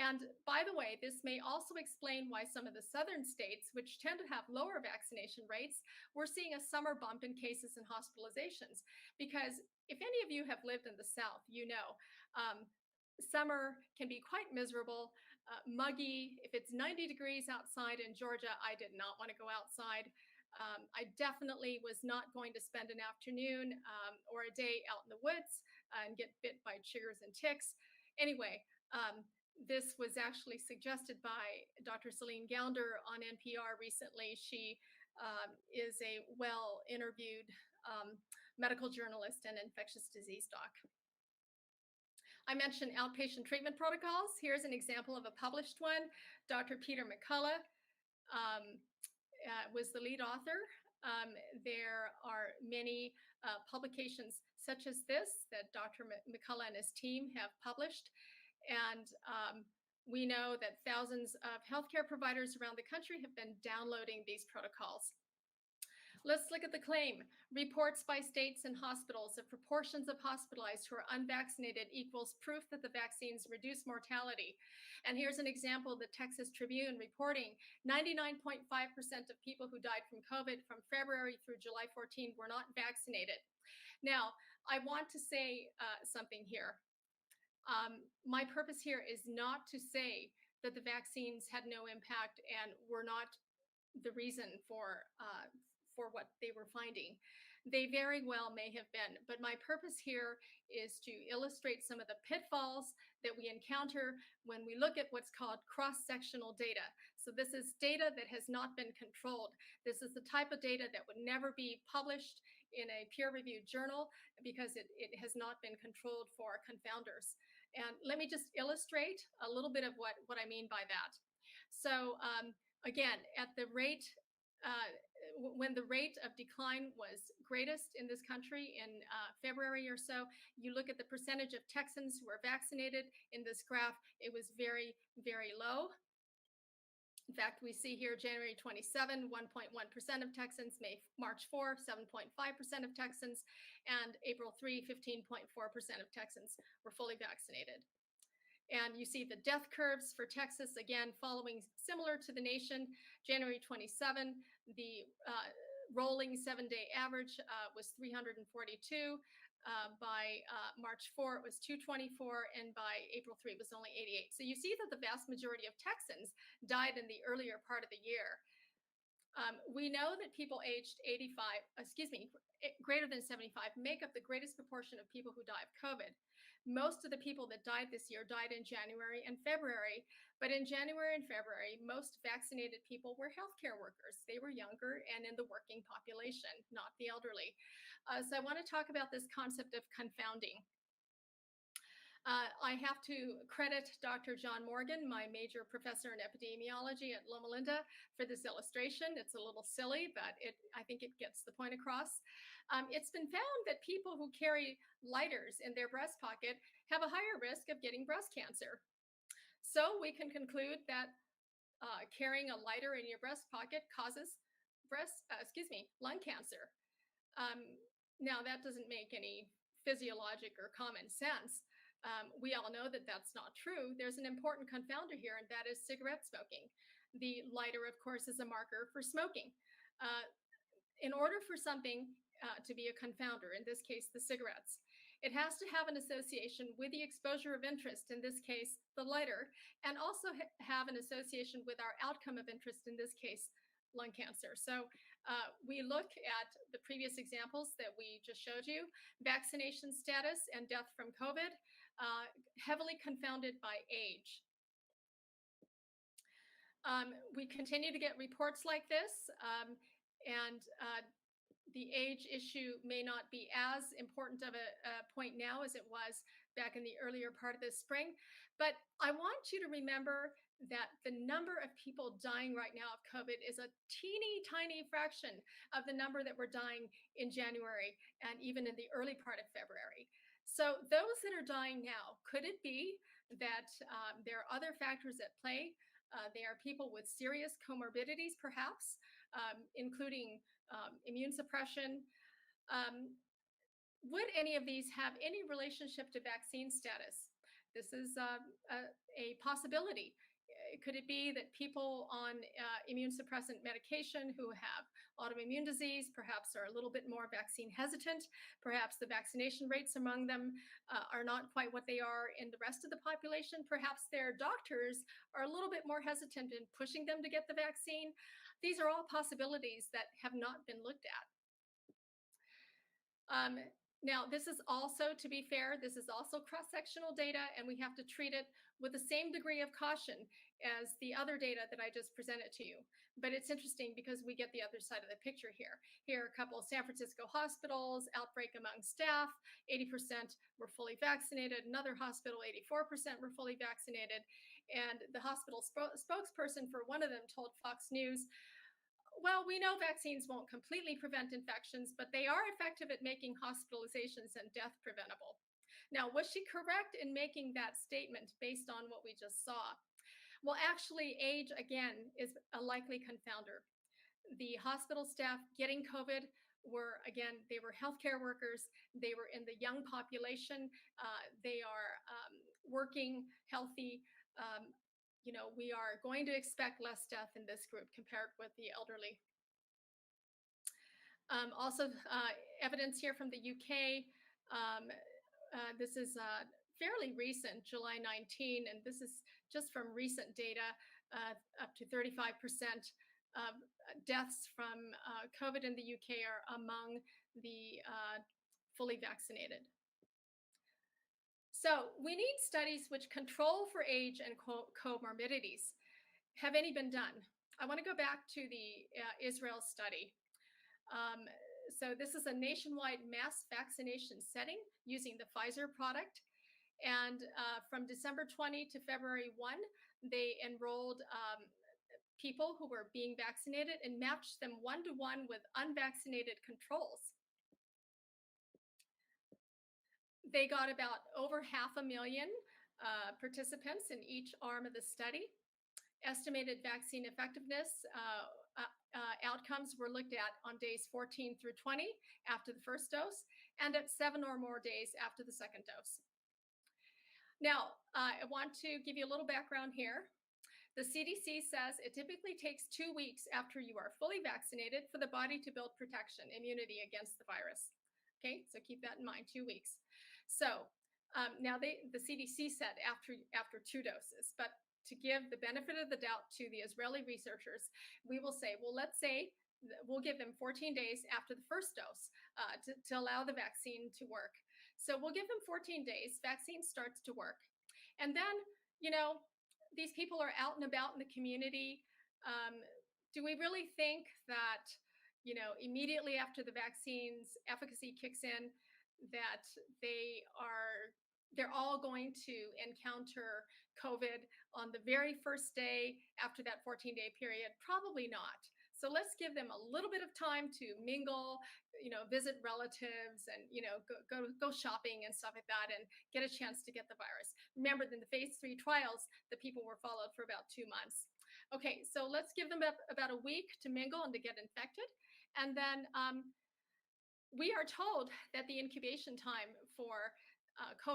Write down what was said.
And by the way, this may also explain why some of the southern states, which tend to have lower vaccination rates, we're seeing a summer bump in cases and hospitalizations. Because if any of you have lived in the South, you know summer can be quite miserable, muggy. If it's 90 degrees outside in Georgia, I did not want to go outside. I definitely was not going to spend an afternoon or a day out in the woods and get bit by chiggers and ticks. Anyway, this was actually suggested by Dr. Celine Gounder on NPR recently. She is a well interviewed medical journalist and infectious disease doc. I mentioned outpatient treatment protocols. Here's an example of a published one. Dr. Peter McCullough was the lead author. There are many publications such as this that Dr. McCullough and his team have published. And we know that thousands of healthcare providers around the country have been downloading these protocols. Let's look at the claim. Reports by states and hospitals of proportions of hospitalized who are unvaccinated equals proof that the vaccines reduce mortality. And here's an example of the Texas Tribune reporting 99.5% of people who died from COVID from February through July 14 were not vaccinated. Now, I want to say something here. My purpose here is not to say that the vaccines had no impact and were not the reason for what they were finding. They very well may have been, but my purpose here is to illustrate some of the pitfalls that we encounter when we look at what's called cross-sectional data. So this is data that has not been controlled. This is the type of data that would never be published in a peer-reviewed journal because it has not been controlled for confounders. And let me just illustrate a little bit of what I mean by that. So again, at the rate when the rate of decline was greatest in this country in February or so, you look at the percentage of Texans who were vaccinated in this graph, it was very, very low. In fact, we see here January 27, 1.1% of Texans, March 4, 7.5% of Texans, and April 3, 15.4% of Texans were fully vaccinated. And you see the death curves for Texas, again, following similar to the nation. January 27, the rolling 7-day average was 342. By March 4, it was 224. And by April 3, it was only 88. So you see that the vast majority of Texans died in the earlier part of the year. We know that people aged greater than 75 make up the greatest proportion of people who die of COVID. Most of the people that died this year died in January and February, but in January and February, most vaccinated people were healthcare workers. They were younger and in the working population, not the elderly. So I want to talk about this concept of confounding. I have to credit Dr. John Morgan, my major professor in epidemiology at Loma Linda, for this illustration. It's a little silly, but I think it gets the point across. It's been found that people who carry lighters in their breast pocket have a higher risk of getting breast cancer. So we can conclude that carrying a lighter in your breast pocket causes lung cancer. Now, that doesn't make any physiologic or common sense. We all know that that's not true. There's an important confounder here, and that is cigarette smoking. The lighter, of course, is a marker for smoking. In order for something to be a confounder, in this case, the cigarettes, it has to have an association with the exposure of interest, in this case, the lighter, and also have an association with our outcome of interest, in this case, lung cancer. So we look at the previous examples that we just showed you, vaccination status and death from COVID, heavily confounded by age. We continue to get reports like this, and the age issue may not be as important of a point now as it was back in the earlier part of this spring. But I want you to remember that the number of people dying right now of COVID is a teeny tiny fraction of the number that were dying in January and even in the early part of February. So those that are dying now, could it be that there are other factors at play? They are people with serious comorbidities, perhaps, including immune suppression. Would any of these have any relationship to vaccine status? This is a possibility. Could it be that people on immune suppressant medication who have autoimmune disease perhaps are a little bit more vaccine hesitant? Perhaps the vaccination rates among them are not quite what they are in the rest of the population. Perhaps their doctors are a little bit more hesitant in pushing them to get the vaccine. These are all possibilities that have not been looked at. Um, Now, this is also, to be fair, this is also cross-sectional data, and we have to treat it with the same degree of caution as the other data that I just presented to you. But it's interesting because we get the other side of the picture here. Here are a couple of San Francisco hospitals, outbreak among staff, 80% were fully vaccinated. Another hospital, 84% were fully vaccinated. And the hospital spokesperson for one of them told Fox News, well, we know vaccines won't completely prevent infections, but they are effective at making hospitalizations and death preventable. Now, was she correct in making that statement based on what we just saw? Well, actually, age, again, is a likely confounder. The hospital staff getting COVID were, again, they were healthcare workers. They were in the young population. They are working, healthy. Um, we are going to expect less death in this group compared with the elderly. Also, evidence here from the UK. Um, this is fairly recent, July 19, and this is just from recent data. Up to 35% of deaths from COVID in the UK are among the fully vaccinated. So we need studies which control for age and comorbidities. Have any been done? I want to go back to the Israel study. Um, so this is a nationwide mass vaccination setting using the Pfizer product. And from December 20 to February 1, they enrolled people who were being vaccinated and matched them one-to-one with unvaccinated controls. They got about over 500,000 participants in each arm of the study. Estimated vaccine effectiveness outcomes were looked at on days 14 through 20 after the first dose and at 7 or more days after the second dose. Now, I want to give you a little background here. The CDC says it typically takes 2 weeks after you are fully vaccinated for the body to build protection, immunity against the virus. Okay, so keep that in mind, 2 weeks. So now the CDC said after 2 doses, but to give the benefit of the doubt to the Israeli researchers, we will say, well, let's say we'll give them 14 days after the first dose to allow the vaccine to work. So we'll give them 14 days, vaccine starts to work. And then, these people are out and about in the community. Do we really think that, immediately after the vaccine's efficacy kicks in, that they're all going to encounter COVID on the very first day after that 14-day period? Probably not. So let's give them a little bit of time to mingle, visit relatives and, go shopping and stuff like that and get a chance to get the virus. Remember, in the phase 3 trials, the people were followed for about 2 months. Okay, so let's give them about a week to mingle and to get infected. And then we are told that the incubation time for COVID